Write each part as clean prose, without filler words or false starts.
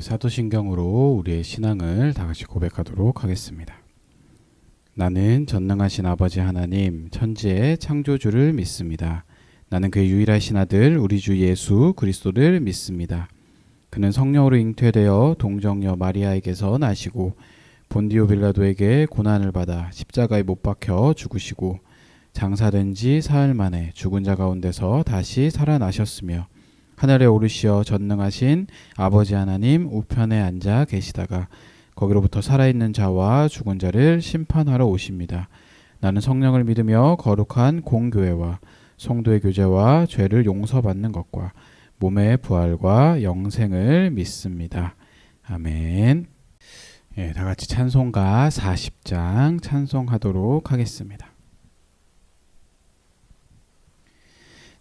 사도신경으로 우리의 신앙을 다 같이 고백하도록 하겠습니다. 나는 전능하신 아버지 하나님, 천지의 창조주를 믿습니다. 나는 그의 유일하신 아들 우리 주 예수 그리스도를 믿습니다. 그는 성령으로 잉태되어 동정녀 마리아에게서 나시고 본디오 빌라도에게 고난을 받아 십자가에 못 박혀 죽으시고 장사된 지 사흘 만에 죽은 자 가운데서 다시 살아나셨으며 하늘에 오르시어 전능하신 아버지 하나님 우편에 앉아 계시다가 거기로부터 살아있는 자와 죽은 자를 심판하러 오십니다. 나는 성령을 믿으며 거룩한 공교회와 성도의 교제와 죄를 용서받는 것과 몸의 부활과 영생을 믿습니다. 아멘. 다 같이 찬송가 40장 찬송하도록 하겠습니다.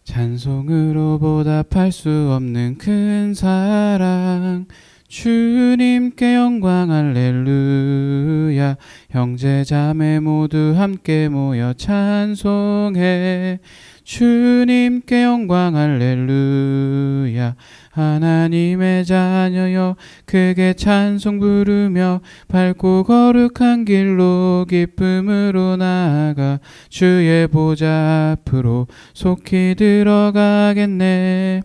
찬송으로 보답할 수 없는 큰 사랑, 주님께 영광 할렐루야. 형제 자매 모두 함께 모여 찬송해. 주님께 영광 할렐루야. 하나님의 자녀여 크게 찬송 부르며 밝고 거룩한 길로 기쁨으로 나아가 주의 보좌 앞으로 속히 들어가겠네.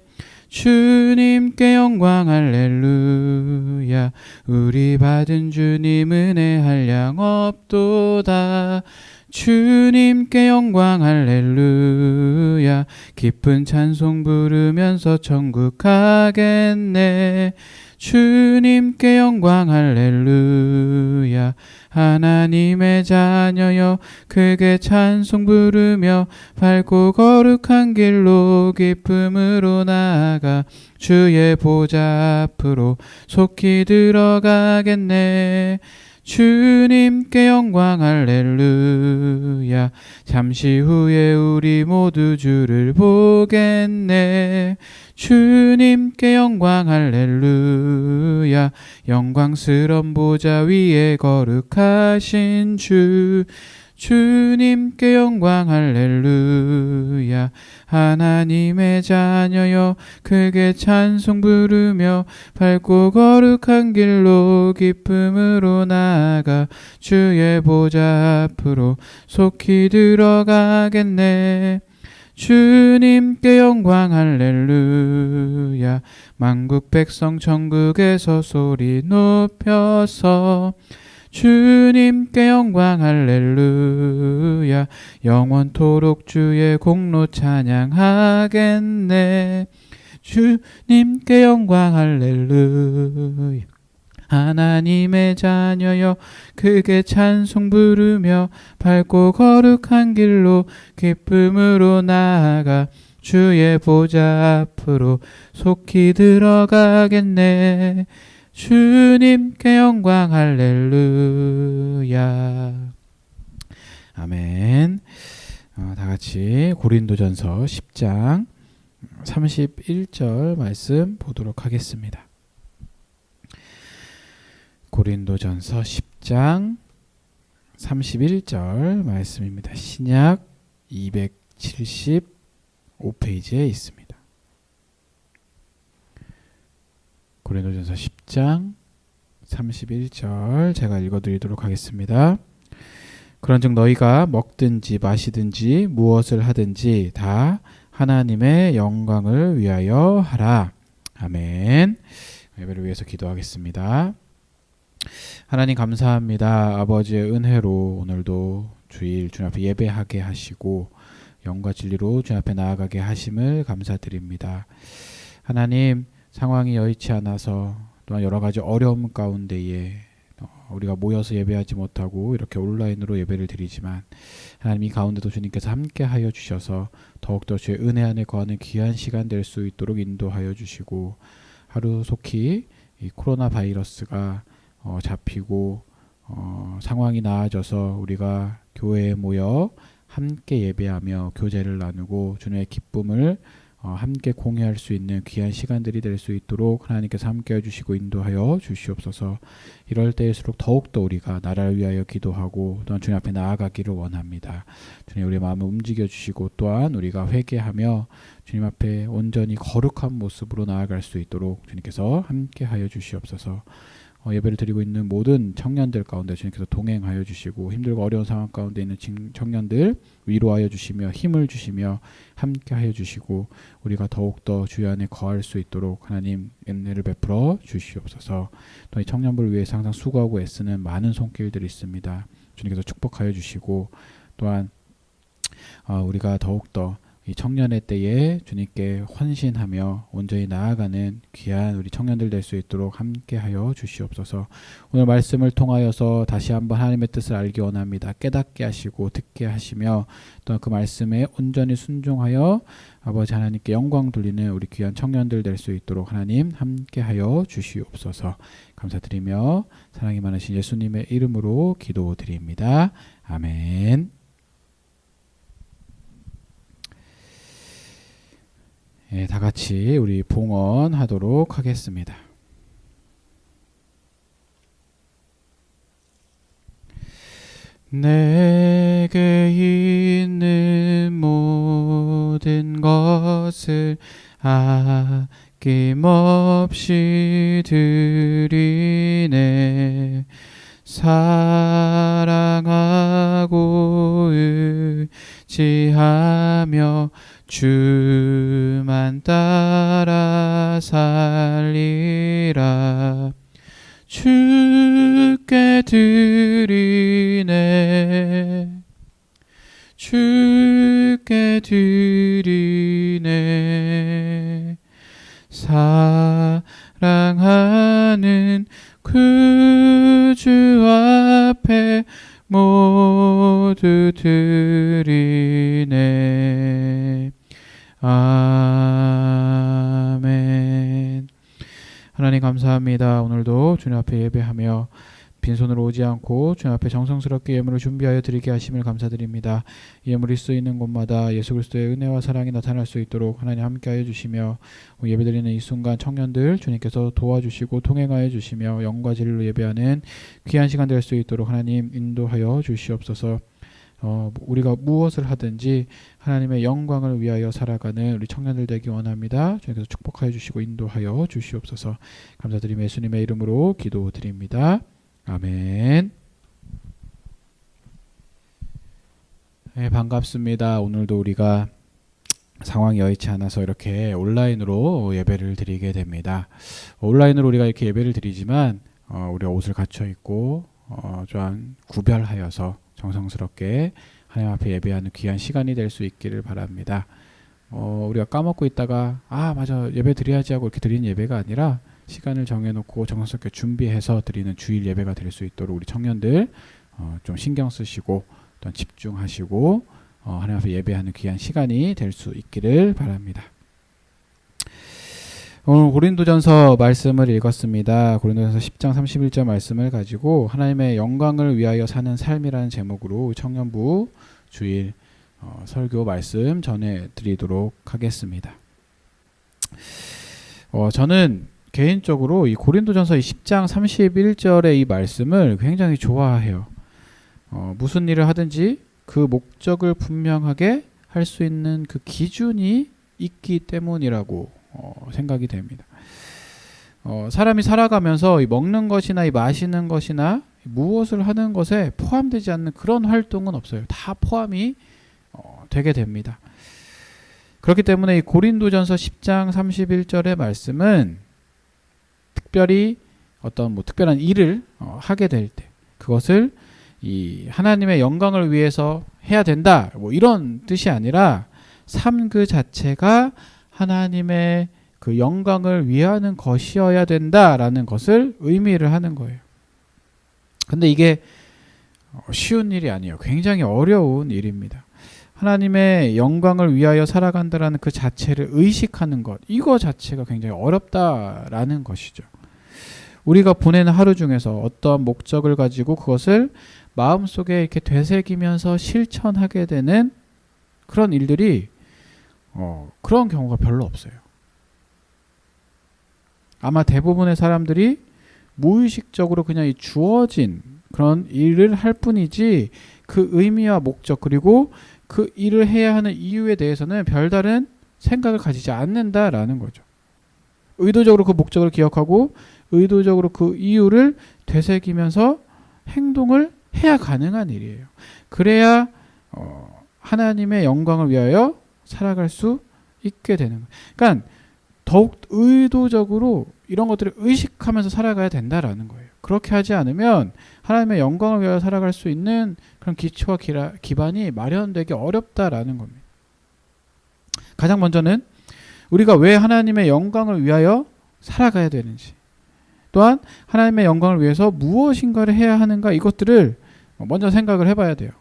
주님께 영광 할렐루야. 우리 받은 주님 은혜 한량 없도다. 주님께 영광 할렐루야. 기쁜 찬송 부르면서 천국 가겠네. 주님께 영광 할렐루야. 하나님의 자녀여 크게 찬송 부르며 밝고 거룩한 길로 기쁨으로 나아가 주의 보좌 앞으로 속히 들어가겠네. 주님께 영광 할렐루야. 잠시 후에 우리 모두 주를 보겠네. 주님께 영광 할렐루야. 영광스런 보좌 위에 거룩하신 주, 주님께 영광 할렐루야. 하나님의 자녀여 크게 찬송 부르며 밝고 거룩한 길로 기쁨으로 나아가 주의 보좌 앞으로 속히 들어가겠네. 주님께 영광 할렐루야. 만국 백성 천국에서 소리 높여서 주님께 영광 할렐루야. 영원토록 주의 공로 찬양하겠네. 주님께 영광 할렐루야. 하나님의 자녀여 크게 찬송 부르며 밝고 거룩한 길로 기쁨으로 나아가 주의 보좌 앞으로 속히 들어가겠네. 주님께 영광 할렐루야. 아멘. 다 같이 고린도전서 10장 31절 말씀 보도록 하겠습니다. 고린도전서 10장 31절 말씀입니다. 신약 275페이지에 있습니다. 고린도전서 10장 31절 제가 읽어드리도록 하겠습니다. 그런즉 너희가 먹든지 마시든지 무엇을 하든지 다 하나님의 영광을 위하여 하라. 아멘. 예배를 위해서 기도하겠습니다. 하나님 감사합니다. 아버지의 은혜로 오늘도 주일 주님 앞에 예배하게 하시고 영과 진리로 주님 앞에 나아가게 하심을 감사드립니다. 하나님 상황이 여의치 않아서 또한 여러 가지 어려움 가운데에 우리가 모여서 예배하지 못하고 이렇게 온라인으로 예배를 드리지만 하나님 이 가운데도 주님께서 함께하여 주셔서 더욱더 주의 은혜 안에 거하는 귀한 시간 될 수 있도록 인도하여 주시고 하루 속히 이 코로나 바이러스가 잡히고 상황이 나아져서 우리가 교회에 모여 함께 예배하며 교제를 나누고 주님의 기쁨을 함께 공유할 수 있는 귀한 시간들이 될 수 있도록 하나님께서 함께 해주시고 인도하여 주시옵소서. 이럴 때일수록 더욱더 우리가 나라를 위하여 기도하고 또한 주님 앞에 나아가기를 원합니다. 주님 우리의 마음을 움직여 주시고 또한 우리가 회개하며 주님 앞에 온전히 거룩한 모습으로 나아갈 수 있도록 주님께서 함께 하여 주시옵소서. 예배를 드리고 있는 모든 청년들 가운데 주님께서 동행하여 주시고 힘들고 어려운 상황 가운데 있는 청년들 위로하여 주시며 힘을 주시며 함께 하여 주시고 우리가 더욱더 주의 안에 거할 수 있도록 하나님 은혜를 베풀어 주시옵소서. 또 이 청년부를 위해서 항상 수고하고 애쓰는 많은 손길들이 있습니다. 주님께서 축복하여 주시고 또한 우리가 더욱더 이 청년의 때에 주님께 헌신하며 온전히 나아가는 귀한 우리 청년들 될 수 있도록 함께하여 주시옵소서. 오늘 말씀을 통하여서 다시 한번 하나님의 뜻을 알기 원합니다. 깨닫게 하시고 듣게 하시며 또 그 말씀에 온전히 순종하여 아버지 하나님께 영광 돌리는 우리 귀한 청년들 될 수 있도록 하나님 함께하여 주시옵소서. 감사드리며 사랑이 많으신 예수님의 이름으로 기도드립니다. 아멘. 네, 다 같이 우리 봉헌하도록 하겠습니다. 내게 있는 모든 것을 아낌없이 드리네. 사랑하고 의지하며 주만 따라 살리라. 주께 드리네. 주께 드리네. 사랑하는 그 주 앞에 모두 드리네. 아멘. 하나님 감사합니다. 오늘도 주님 앞에 예배하며 빈손으로 오지 않고 주님 앞에 정성스럽게 예물을 준비하여 드리게 하심을 감사드립니다. 예물이 쓰이는 곳마다 예수 그리스도의 은혜와 사랑이 나타날 수 있도록 하나님 함께하여 주시며 예배드리는 이 순간 청년들 주님께서 도와주시고 통행하여 주시며 영과 진리로 예배하는 귀한 시간 될 수 있도록 하나님 인도하여 주시옵소서. 우리가 무엇을 하든지 하나님의 영광을 위하여 살아가는 우리 청년들 되기 원합니다. 주님께서 축복하여 주시고 인도하여 주시옵소서. 감사드리며 예수님의 이름으로 기도드립니다. 아멘. 네, 반갑습니다. 오늘도 우리가 상황이 여의치 않아서 이렇게 온라인으로 예배를 드리게 됩니다. 온라인으로 우리가 이렇게 예배를 드리지만 우리가 옷을 갖춰 입고 좀 구별하여서 정성스럽게 하나님 앞에 예배하는 귀한 시간이 될 수 있기를 바랍니다. 우리가 까먹고 있다가 맞아 예배 드려야지 하고 이렇게 드리는 예배가 아니라 시간을 정해놓고 정성스럽게 준비해서 드리는 주일 예배가 될 수 있도록 우리 청년들 좀 신경 쓰시고 또 집중하시고 하나님 앞에 예배하는 귀한 시간이 될 수 있기를 바랍니다. 오늘 고린도전서 말씀을 읽었습니다. 고린도전서 10장 31절 말씀을 가지고 하나님의 영광을 위하여 사는 삶이라는 제목으로 청년부 주일 설교 말씀 전해드리도록 하겠습니다. 저는 개인적으로 이 고린도전서 10장 31절의 이 말씀을 굉장히 좋아해요. 무슨 일을 하든지 그 목적을 분명하게 할 수 있는 그 기준이 있기 때문이라고 생각이 됩니다. 사람이 살아가면서 이 먹는 것이나 이 마시는 것이나 무엇을 하는 것에 포함되지 않는 그런 활동은 없어요. 다 포함이 되게 됩니다. 그렇기 때문에 이 고린도전서 10장 31절의 말씀은 특별히 어떤 특별한 일을 하게 될 때 그것을 이 하나님의 영광을 위해서 해야 된다 이런 뜻이 아니라 삶 그 자체가 하나님의 그 영광을 위하는 것이어야 된다라는 것을 의미를 하는 거예요. 근데 이게 쉬운 일이 아니에요. 굉장히 어려운 일입니다. 하나님의 영광을 위하여 살아간다라는 그 자체를 의식하는 것, 이거 자체가 굉장히 어렵다라는 것이죠. 우리가 보내는 하루 중에서 어떠한 목적을 가지고 그것을 마음속에 이렇게 되새기면서 실천하게 되는 그런 일들이 그런 경우가 별로 없어요. 아마 대부분의 사람들이 무의식적으로 그냥 이 주어진 그런 일을 할 뿐이지 그 의미와 목적 그리고 그 일을 해야 하는 이유에 대해서는 별다른 생각을 가지지 않는다라는 거죠. 의도적으로 그 목적을 기억하고 의도적으로 그 이유를 되새기면서 행동을 해야 가능한 일이에요. 그래야 하나님의 영광을 위하여 살아갈 수 있게 되는 거예요. 그러니까 더욱 의도적으로 이런 것들을 의식하면서 살아가야 된다라는 거예요. 그렇게 하지 않으면 하나님의 영광을 위하여 살아갈 수 있는 그런 기초와 기반이 마련되기 어렵다라는 겁니다. 가장 먼저는 우리가 왜 하나님의 영광을 위하여 살아가야 되는지, 또한 하나님의 영광을 위해서 무엇인가를 해야 하는가, 이것들을 먼저 생각을 해봐야 돼요.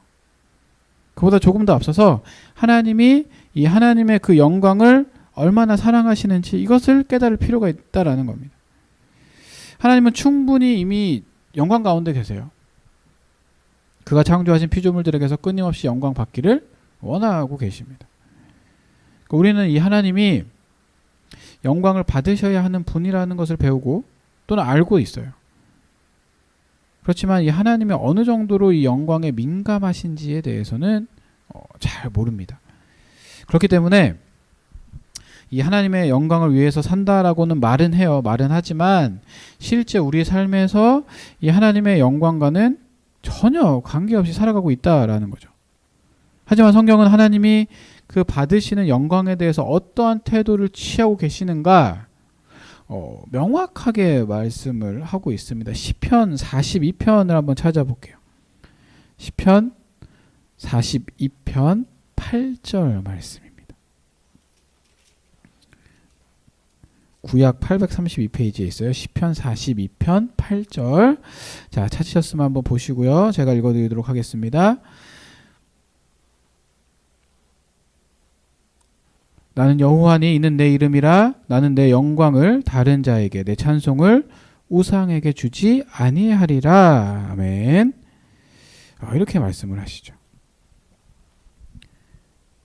그보다 조금 더 앞서서 하나님이 이 하나님의 그 영광을 얼마나 사랑하시는지 이것을 깨달을 필요가 있다라는 겁니다. 하나님은 충분히 이미 영광 가운데 계세요. 그가 창조하신 피조물들에게서 끊임없이 영광 받기를 원하고 계십니다. 우리는 이 하나님이 영광을 받으셔야 하는 분이라는 것을 배우고 또는 알고 있어요. 그렇지만 이 하나님이 어느 정도로 이 영광에 민감하신지에 대해서는 잘 모릅니다. 그렇기 때문에 이 하나님의 영광을 위해서 산다라고는 말은 해요. 말은 하지만 실제 우리 삶에서 이 하나님의 영광과는 전혀 관계없이 살아가고 있다라는 거죠. 하지만 성경은 하나님이 그 받으시는 영광에 대해서 어떠한 태도를 취하고 계시는가 명확하게 말씀을 하고 있습니다. 시편 42편을 한번 찾아볼게요. 시편 42편 8절 말씀입니다. 구약 832페이지에 있어요. 시편 42편 8절. 자, 찾으셨으면 한번 보시고요. 제가 읽어드리도록 하겠습니다. 나는 여호와니 이는 내 이름이라. 나는 내 영광을 다른 자에게 내 찬송을 우상에게 주지 아니하리라. 아멘. 이렇게 말씀을 하시죠.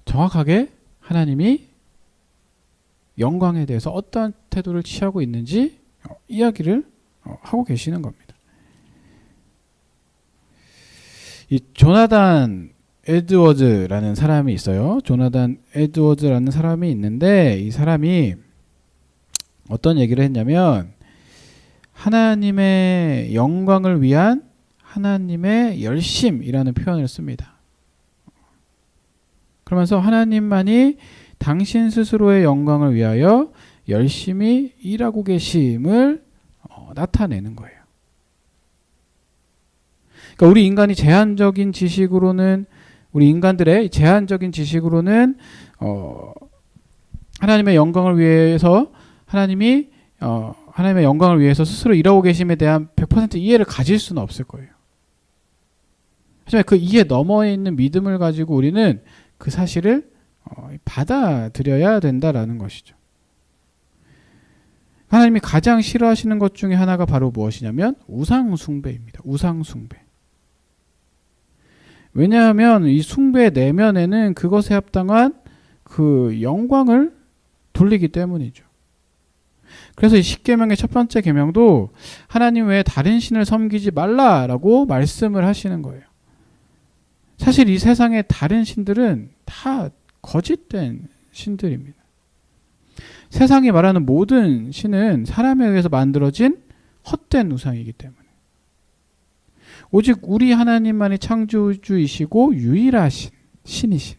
정확하게 하나님이 영광에 대해서 어떠한 태도를 취하고 있는지 이야기를 하고 계시는 겁니다. 이 조나단 에드워즈라는 사람이 있어요. 조나단 에드워즈라는 사람이 있는데 이 사람이 어떤 얘기를 했냐면 하나님의 영광을 위한 하나님의 열심이라는 표현을 씁니다. 그러면서 하나님만이 당신 스스로의 영광을 위하여 열심히 일하고 계심을 나타내는 거예요. 그러니까 우리 인간이 제한적인 지식으로는 우리 인간들의 제한적인 지식으로는 하나님의 영광을 위해서 하나님의 영광을 위해서 스스로 일하고 계심에 대한 100% 이해를 가질 수는 없을 거예요. 하지만 그 이해 너머에 있는 믿음을 가지고 우리는 그 사실을 받아들여야 된다라는 것이죠. 하나님이 가장 싫어하시는 것 중에 하나가 바로 무엇이냐면 우상숭배입니다. 우상숭배. 왜냐하면 이 숭배의 내면에는 그것에 합당한 그 영광을 돌리기 때문이죠. 그래서 이 십계명의 첫 번째 계명도 하나님 외에 다른 신을 섬기지 말라라고 말씀을 하시는 거예요. 사실 이 세상의 다른 신들은 다 거짓된 신들입니다. 세상이 말하는 모든 신은 사람에 의해서 만들어진 헛된 우상이기 때문에 오직 우리 하나님만이 창조주이시고 유일하신 신이신,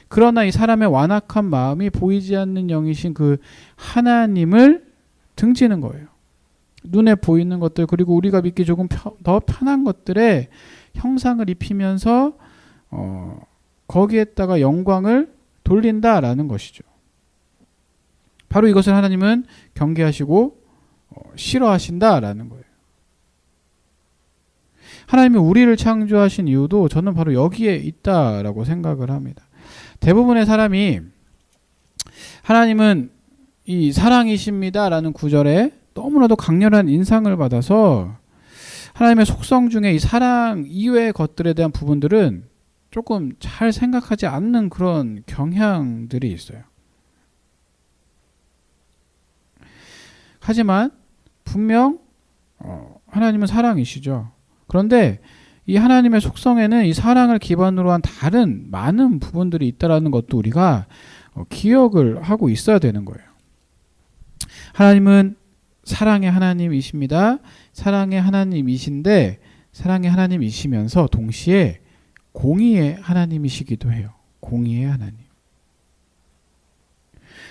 그러나 이 사람의 완악한 마음이 보이지 않는 영이신 그 하나님을 등지는 거예요. 눈에 보이는 것들 그리고 우리가 믿기 조금 더 편한 것들에 형상을 입히면서 거기에다가 영광을 돌린다라는 것이죠. 바로 이것을 하나님은 경계하시고 싫어하신다라는 거예요. 하나님이 우리를 창조하신 이유도 저는 바로 여기에 있다라고 생각을 합니다. 대부분의 사람이 하나님은 이 사랑이십니다라는 구절에 너무나도 강렬한 인상을 받아서 하나님의 속성 중에 이 사랑 이외의 것들에 대한 부분들은 조금 잘 생각하지 않는 그런 경향들이 있어요. 하지만 분명 하나님은 사랑이시죠. 그런데 이 하나님의 속성에는 이 사랑을 기반으로 한 다른 많은 부분들이 있다라는 것도 우리가 기억을 하고 있어야 되는 거예요. 하나님은 사랑의 하나님이십니다. 사랑의 하나님이신데 사랑의 하나님이시면서 동시에 공의의 하나님이시기도 해요. 공의의 하나님.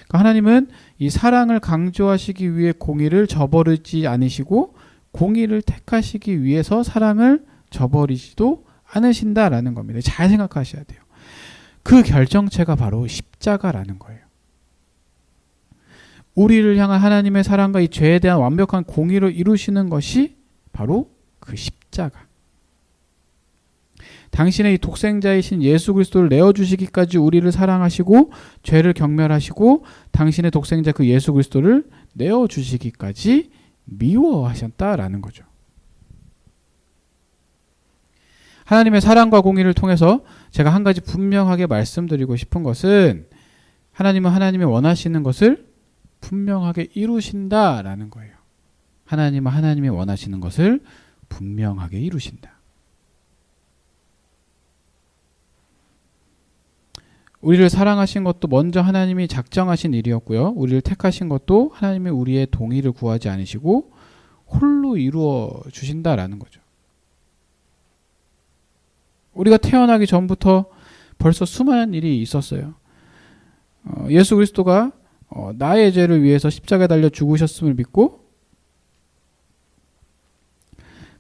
그러니까 하나님은 이 사랑을 강조하시기 위해 공의를 저버리지 않으시고 공의를 택하시기 위해서 사랑을 저버리지도 않으신다라는 겁니다. 잘 생각하셔야 돼요. 그 결정체가 바로 십자가라는 거예요. 우리를 향한 하나님의 사랑과 이 죄에 대한 완벽한 공의를 이루시는 것이 바로 그 십자가. 당신의 이 독생자이신 예수 그리스도를 내어주시기까지 우리를 사랑하시고 죄를 경멸하시고 당신의 독생자 그 예수 그리스도를 내어주시기까지 미워하셨다라는 거죠. 하나님의 사랑과 공의를 통해서 제가 한 가지 분명하게 말씀드리고 싶은 것은 하나님은 하나님이 원하시는 것을 분명하게 이루신다라는 거예요. 하나님은 하나님이 원하시는 것을 분명하게 이루신다. 우리를 사랑하신 것도 먼저 하나님이 작정하신 일이었고요. 우리를 택하신 것도 하나님이 우리의 동의를 구하지 않으시고 홀로 이루어 주신다라는 거죠. 우리가 태어나기 전부터 벌써 수많은 일이 있었어요. 예수 그리스도가 나의 죄를 위해서 십자가에 달려 죽으셨음을 믿고,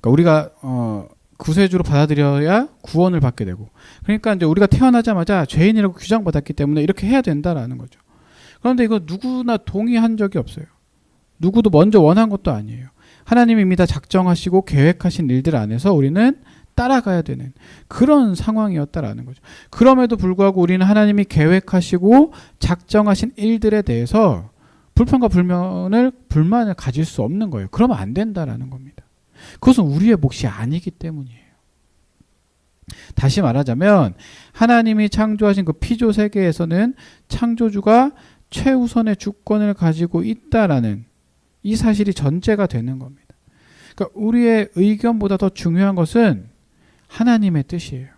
그러니까 우리가 구세주로 받아들여야 구원을 받게 되고, 그러니까 이제 우리가 태어나자마자 죄인이라고 규정받았기 때문에 이렇게 해야 된다라는 거죠. 그런데 이거 누구나 동의한 적이 없어요. 누구도 먼저 원한 것도 아니에요. 하나님이 이미 다 작정하시고 계획하신 일들 안에서 우리는 따라가야 되는 그런 상황이었다라는 거죠. 그럼에도 불구하고 우리는 하나님이 계획하시고 작정하신 일들에 대해서 불평과 불만을 가질 수 없는 거예요. 그러면 안 된다라는 겁니다. 그것은 우리의 몫이 아니기 때문이에요. 다시 말하자면 하나님이 창조하신 그 피조 세계에서는 창조주가 최우선의 주권을 가지고 있다라는 이 사실이 전제가 되는 겁니다. 그러니까 우리의 의견보다 더 중요한 것은 하나님의 뜻이에요.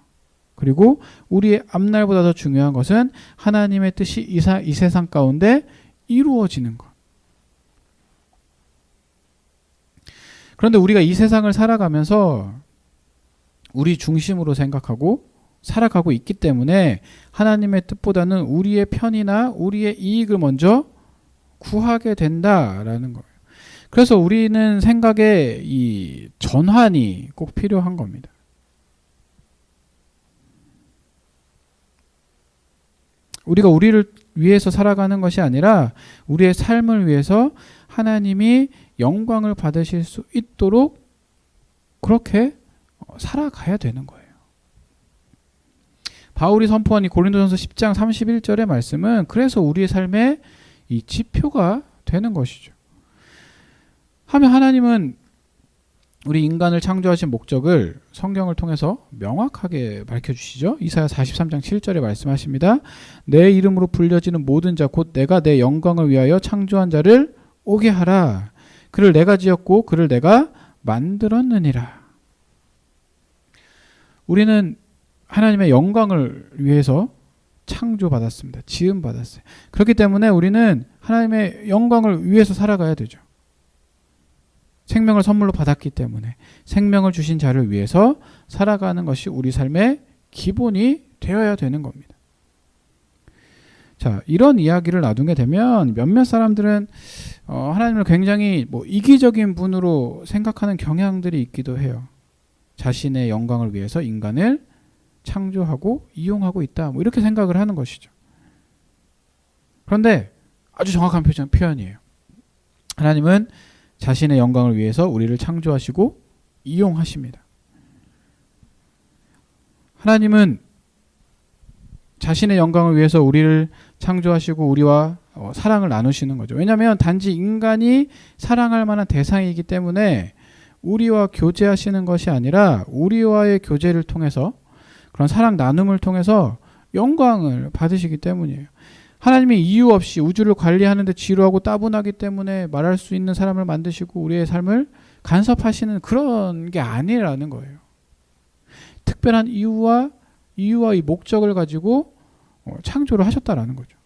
그리고 우리의 앞날보다 더 중요한 것은 하나님의 뜻이 이 세상 가운데 이루어지는 것. 그런데 우리가 이 세상을 살아가면서 우리 중심으로 생각하고 살아가고 있기 때문에 하나님의 뜻보다는 우리의 편이나 우리의 이익을 먼저 구하게 된다라는 거예요. 그래서 우리는 생각에 이 전환이 꼭 필요한 겁니다. 우리가 우리를 위해서 살아가는 것이 아니라 우리의 삶을 위해서 하나님이 영광을 받으실 수 있도록 그렇게 살아가야 되는 거예요. 바울이 선포한 이 고린도전서 10장 31절의 말씀은 그래서 우리의 삶의 이 지표가 되는 것이죠. 하면 하나님은 우리 인간을 창조하신 목적을 성경을 통해서 명확하게 밝혀주시죠. 이사야 43장 7절에 말씀하십니다. 내 이름으로 불려지는 모든 자 곧 내가 내 영광을 위하여 창조한 자를 오게 하라. 그를 내가 지었고 그를 내가 만들었느니라. 우리는 하나님의 영광을 위해서 창조받았습니다. 지음받았어요. 그렇기 때문에 우리는 하나님의 영광을 위해서 살아가야 되죠. 생명을 선물로 받았기 때문에 생명을 주신 자를 위해서 살아가는 것이 우리 삶의 기본이 되어야 되는 겁니다. 자, 이런 이야기를 나누게 되면 몇몇 사람들은 하나님을 굉장히 이기적인 분으로 생각하는 경향들이 있기도 해요. 자신의 영광을 위해서 인간을 창조하고 이용하고 있다. 이렇게 생각을 하는 것이죠. 그런데 아주 정확한 표현이에요. 하나님은 자신의 영광을 위해서 우리를 창조하시고 이용하십니다. 하나님은 자신의 영광을 위해서 우리를 창조하시고 우리와 사랑을 나누시는 거죠. 왜냐하면 단지 인간이 사랑할 만한 대상이기 때문에 우리와 교제하시는 것이 아니라 우리와의 교제를 통해서 그런 사랑 나눔을 통해서 영광을 받으시기 때문이에요. 하나님이 이유 없이 우주를 관리하는데 지루하고 따분하기 때문에 말할 수 있는 사람을 만드시고 우리의 삶을 간섭하시는 그런 게 아니라는 거예요. 특별한 이유와 이 목적을 가지고 창조를 하셨다라는 거죠.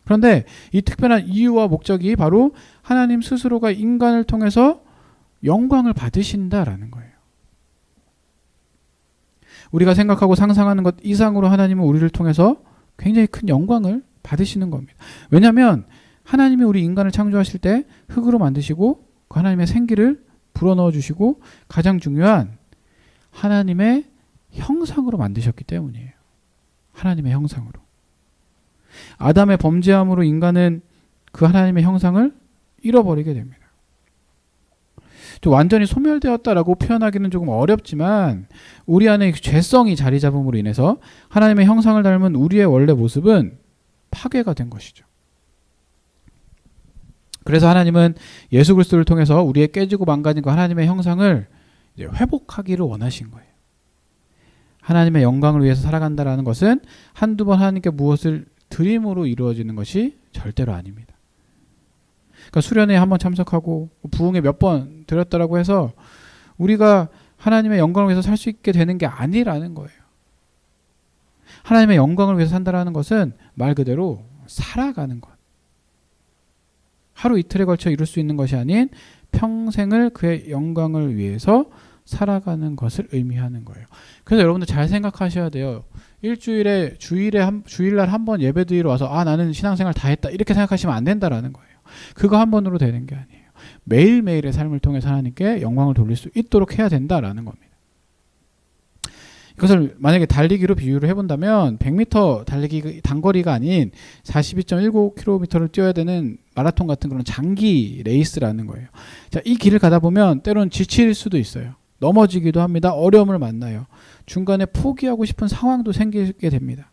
그런데 이 특별한 이유와 목적이 바로 하나님 스스로가 인간을 통해서 영광을 받으신다라는 거예요. 우리가 생각하고 상상하는 것 이상으로 하나님은 우리를 통해서 굉장히 큰 영광을 받으시는 겁니다. 왜냐하면 하나님이 우리 인간을 창조하실 때 흙으로 만드시고 그 하나님의 생기를 불어넣어 주시고 가장 중요한 하나님의 형상으로 만드셨기 때문이에요. 하나님의 형상으로. 아담의 범죄함으로 인간은 그 하나님의 형상을 잃어버리게 됩니다. 좀 완전히 소멸되었다라고 표현하기는 조금 어렵지만 우리 안에 죄성이 자리 잡음으로 인해서 하나님의 형상을 닮은 우리의 원래 모습은 파괴가 된 것이죠. 그래서 하나님은 예수 그리스도를 통해서 우리의 깨지고 망가진 그 하나님의 형상을 이제 회복하기를 원하신 거예요. 하나님의 영광을 위해서 살아간다는 것은 한두 번 하나님께 무엇을 드림으로 이루어지는 것이 절대로 아닙니다. 그러니까 수련회에 한번 참석하고 부흥에 몇 번 드렸다라고 해서 우리가 하나님의 영광을 위해서 살 수 있게 되는 게 아니라는 거예요. 하나님의 영광을 위해서 산다라는 것은 말 그대로 살아가는 것. 하루 이틀에 걸쳐 이룰 수 있는 것이 아닌 평생을 그의 영광을 위해서 살아가는 것을 의미하는 거예요. 그래서 여러분들 잘 생각하셔야 돼요. 주일날 한 번 예배드리러 와서 나는 신앙생활 다 했다 이렇게 생각하시면 안 된다라는 거예요. 그거 한 번으로 되는 게 아니에요. 매일매일의 삶을 통해서 하나님께 영광을 돌릴 수 있도록 해야 된다라는 겁니다. 이것을 만약에 달리기로 비유를 해본다면 100m 달리기 단거리가 아닌 42.19km를 뛰어야 되는 마라톤 같은 그런 장기 레이스라는 거예요. 자, 이 길을 가다 보면 때로는 지칠 수도 있어요. 넘어지기도 합니다. 어려움을 만나요. 중간에 포기하고 싶은 상황도 생기게 됩니다.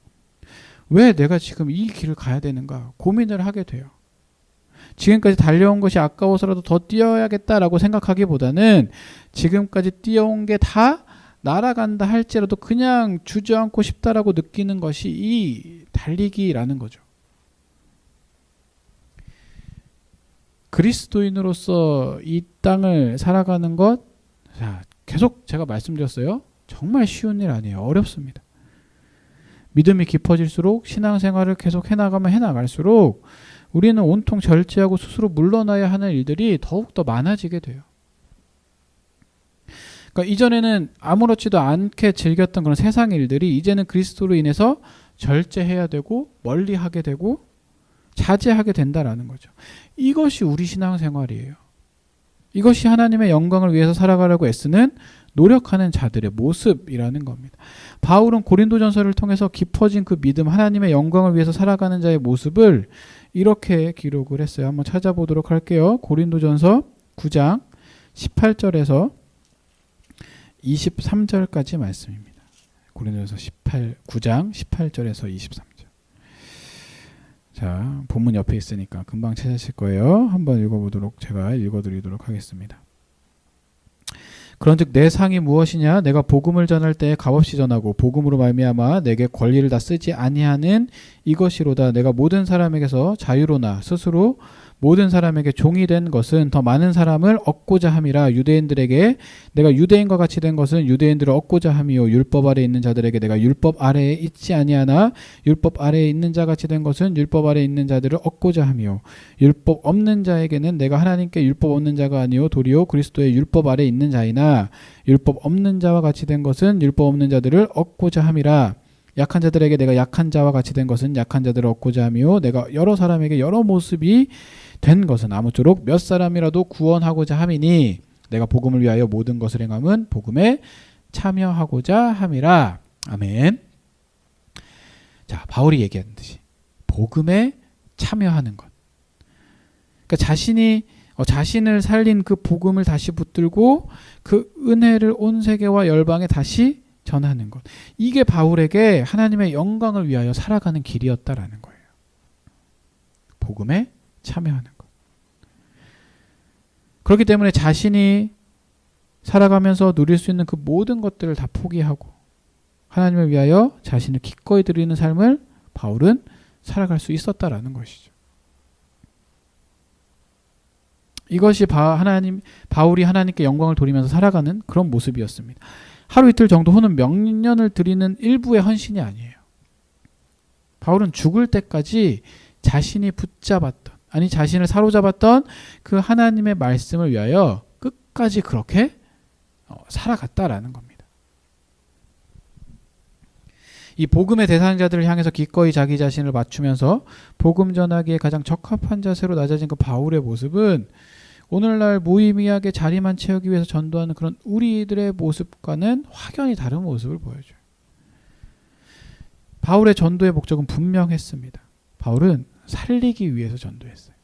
왜 내가 지금 이 길을 가야 되는가 고민을 하게 돼요. 지금까지 달려온 것이 아까워서라도 더 뛰어야겠다라고 생각하기보다는 지금까지 뛰어온 게 다 날아간다 할지라도 그냥 주저앉고 싶다라고 느끼는 것이 이 달리기라는 거죠. 그리스도인으로서 이 땅을 살아가는 것, 계속 제가 말씀드렸어요. 정말 쉬운 일 아니에요. 어렵습니다. 믿음이 깊어질수록 신앙생활을 계속 해나갈수록 우리는 온통 절제하고 스스로 물러나야 하는 일들이 더욱더 많아지게 돼요. 그러니까 이전에는 아무렇지도 않게 즐겼던 그런 세상 일들이 이제는 그리스도로 인해서 절제해야 되고 멀리하게 되고 자제하게 된다라는 거죠. 이것이 우리 신앙생활이에요. 이것이 하나님의 영광을 위해서 살아가려고 애쓰는 노력하는 자들의 모습이라는 겁니다. 바울은 고린도전서를 통해서 깊어진 그 믿음, 하나님의 영광을 위해서 살아가는 자의 모습을 이렇게 기록을 했어요. 한번 찾아보도록 할게요. 고린도전서 9장 18절에서 23절까지 말씀입니다. 고린도전서 9장 18절에서 23절. 자, 본문 옆에 있으니까 금방 찾으실 거예요. 한번 제가 읽어드리도록 하겠습니다. 그런즉 내 상이 무엇이냐? 내가 복음을 전할 때 값없이 전하고 복음으로 말미암아 내게 권리를 다 쓰지 아니하는 이것이로다. 내가 모든 사람에게서 자유로나 스스로 모든 사람에게 종이 된 것은 더 많은 사람을 얻고자 함이라. 유대인들에게 내가 유대인과 같이 된 것은 유대인들을 얻고자 함이요 율법 아래에 있는 자들에게 내가 율법 아래에 있지 아니하나 율법 아래에 있는 자 같이 된 것은 율법 아래에 있는 자들을 얻고자 함이요 율법 없는 자에게는 내가 하나님께 율법 없는 자가 아니요 도리어 그리스도의 율법 아래에 있는 자이나 율법 없는 자와 같이 된 것은 율법 없는 자들을 얻고자 함이라. 약한 자들에게 내가 약한 자와 같이 된 것은 약한 자들을 얻고자 하며 내가 여러 사람에게 여러 모습이 된 것은 아무쪼록 몇 사람이라도 구원하고자 함이니 내가 복음을 위하여 모든 것을 행함은 복음에 참여하고자 함이라. 아멘. 자, 바울이 얘기하는 듯이 복음에 참여하는 것. 그러니까 자신을 살린 그 복음을 다시 붙들고 그 은혜를 온 세계와 열방에 다시 전하는 것. 이게 바울에게 하나님의 영광을 위하여 살아가는 길이었다라는 거예요. 복음에 참여하는 것. 그렇기 때문에 자신이 살아가면서 누릴 수 있는 그 모든 것들을 다 포기하고 하나님을 위하여 자신을 기꺼이 드리는 삶을 바울은 살아갈 수 있었다라는 것이죠. 이것이 바울이 하나님께 영광을 돌리면서 살아가는 그런 모습이었습니다. 하루 이틀 정도 혹은 몇 년을 드리는 일부의 헌신이 아니에요. 바울은 죽을 때까지 자신이 붙잡았던, 아니 자신을 사로잡았던 그 하나님의 말씀을 위하여 끝까지 그렇게 살아갔다라는 겁니다. 이 복음의 대상자들을 향해서 기꺼이 자기 자신을 맞추면서 복음 전하기에 가장 적합한 자세로 낮아진 그 바울의 모습은 오늘날 무의미하게 자리만 채우기 위해서 전도하는 그런 우리들의 모습과는 확연히 다른 모습을 보여줘요. 바울의 전도의 목적은 분명했습니다. 바울은 살리기 위해서 전도했어요.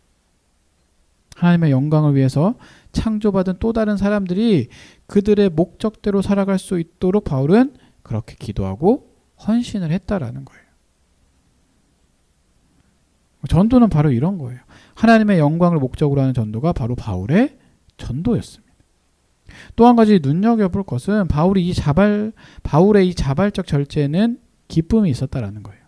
하나님의 영광을 위해서 창조받은 또 다른 사람들이 그들의 목적대로 살아갈 수 있도록 바울은 그렇게 기도하고 헌신을 했다라는 거예요. 전도는 바로 이런 거예요. 하나님의 영광을 목적으로 하는 전도가 바로 바울의 전도였습니다. 또 한 가지 눈여겨볼 것은 바울의 이 자발적 절제에는 기쁨이 있었다라는 거예요.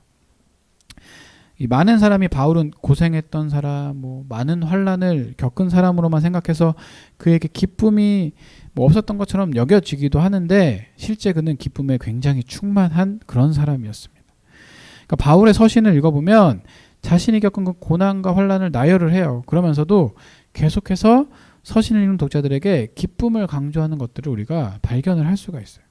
이 많은 사람이 바울은 고생했던 사람, 많은 환난을 겪은 사람으로만 생각해서 그에게 기쁨이 없었던 것처럼 여겨지기도 하는데 실제 그는 기쁨에 굉장히 충만한 그런 사람이었습니다. 그러니까 바울의 서신을 읽어보면 자신이 겪은 그 고난과 환난을 나열을 해요. 그러면서도 계속해서 서신을 읽는 독자들에게 기쁨을 강조하는 것들을 우리가 발견을 할 수가 있어요.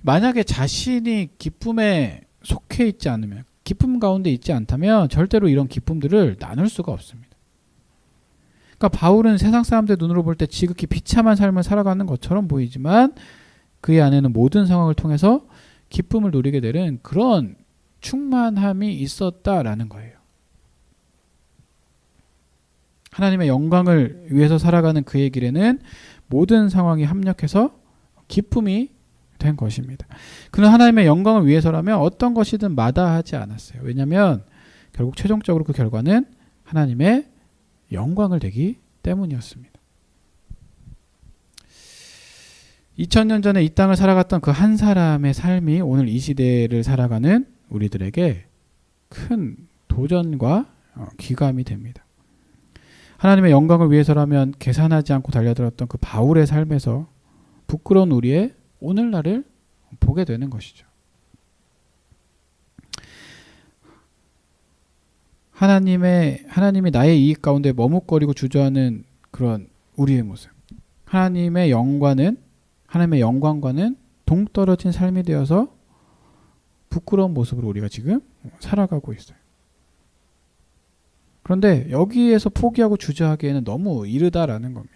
만약에 자신이 기쁨에 속해 있지 않으면, 기쁨 가운데 있지 않다면 절대로 이런 기쁨들을 나눌 수가 없습니다. 그러니까 바울은 세상 사람들 눈으로 볼 때 지극히 비참한 삶을 살아가는 것처럼 보이지만 그의 안에는 모든 상황을 통해서 기쁨을 누리게 되는 그런 충만함이 있었다라는 거예요. 하나님의 영광을 위해서 살아가는 그의 길에는 모든 상황이 합력해서 기쁨이 된 것입니다. 그는 하나님의 영광을 위해서라면 어떤 것이든 마다하지 않았어요. 왜냐하면 결국 최종적으로 그 결과는 하나님의 영광을 되기 때문이었습니다. 2000년 전에 이 땅을 살아갔던 그 한 사람의 삶이 오늘 이 시대를 살아가는 우리들에게 큰 도전과 귀감이 됩니다. 하나님의 영광을 위해서라면 계산하지 않고 달려들었던 그 바울의 삶에서 부끄러운 우리의 오늘날을 보게 되는 것이죠. 하나님이 나의 이익 가운데 머뭇거리고 주저하는 그런 우리의 모습. 하나님의 영광과는 동떨어진 삶이 되어서 부끄러운 모습으로 우리가 지금 살아가고 있어요. 그런데 여기에서 포기하고 주저하기에는 너무 이르다라는 겁니다.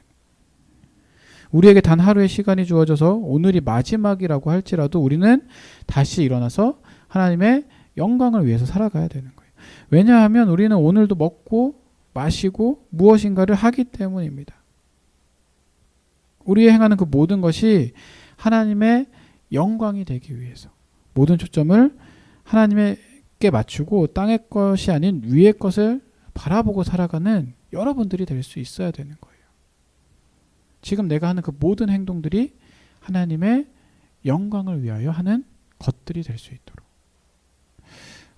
우리에게 단 하루의 시간이 주어져서 오늘이 마지막이라고 할지라도 우리는 다시 일어나서 하나님의 영광을 위해서 살아가야 되는 거예요. 왜냐하면 우리는 오늘도 먹고 마시고 무엇인가를 하기 때문입니다. 우리의 행하는 그 모든 것이 하나님의 영광이 되기 위해서 모든 초점을 하나님께 맞추고 땅의 것이 아닌 위의 것을 바라보고 살아가는 여러분들이 될 수 있어야 되는 거예요. 지금 내가 하는 그 모든 행동들이 하나님의 영광을 위하여 하는 것들이 될 수 있도록.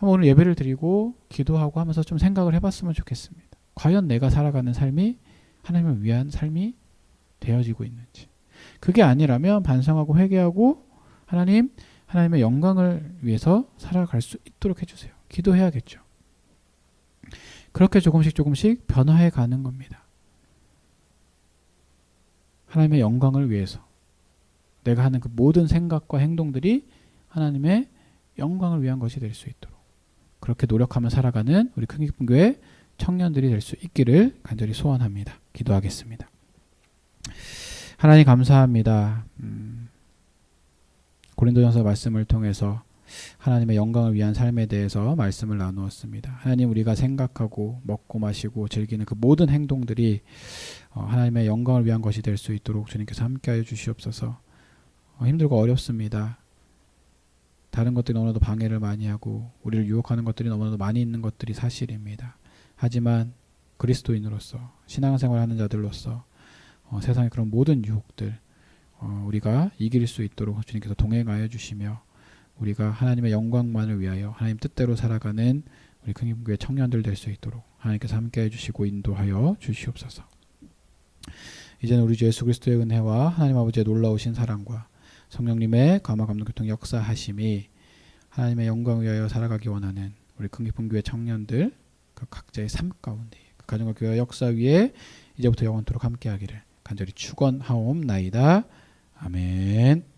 오늘 예배를 드리고 기도하고 하면서 좀 생각을 해봤으면 좋겠습니다. 과연 내가 살아가는 삶이 하나님을 위한 삶이 되어지고 있는지. 그게 아니라면 반성하고 회개하고 하나님의 영광을 위해서 살아갈 수 있도록 해주세요. 기도해야겠죠. 그렇게 조금씩 변화해 가는 겁니다. 하나님의 영광을 위해서 내가 하는 그 모든 생각과 행동들이 하나님의 영광을 위한 것이 될 수 있도록 그렇게 노력하며 살아가는 우리 큰기쁨교회 청년들이 될 수 있기를 간절히 소원합니다. 기도하겠습니다. 하나님 감사합니다. 고린도전서 말씀을 통해서 하나님의 영광을 위한 삶에 대해서 말씀을 나누었습니다. 하나님, 우리가 생각하고 먹고 마시고 즐기는 그 모든 행동들이 하나님의 영광을 위한 것이 될 수 있도록 주님께서 함께하여 주시옵소서. 힘들고 어렵습니다. 다른 것들이 너무나도 방해를 많이 하고 우리를 유혹하는 것들이 너무나도 많이 있는 것들이 사실입니다. 하지만 그리스도인으로서 신앙생활하는 자들로서 세상의 그런 모든 유혹들 우리가 이길 수 있도록 주님께서 동행하여 주시며 우리가 하나님의 영광만을 위하여 하나님 뜻대로 살아가는 우리 큰기쁨교회 청년들 될 수 있도록 하나님께서 함께해 주시고 인도하여 주시옵소서. 이제는 우리 주 예수 그리스도의 은혜와 하나님 아버지의 놀라우신 사랑과 성령님의 감화 감동 교통 역사하심이 하나님의 영광을 위하여 살아가기 원하는 우리 큰기쁨교회 청년들 그 각자의 삶 가운데 그 가정과 교회 역사 위에 이제부터 영원토록 함께하기를 간절히 축원하옵나이다. 아멘.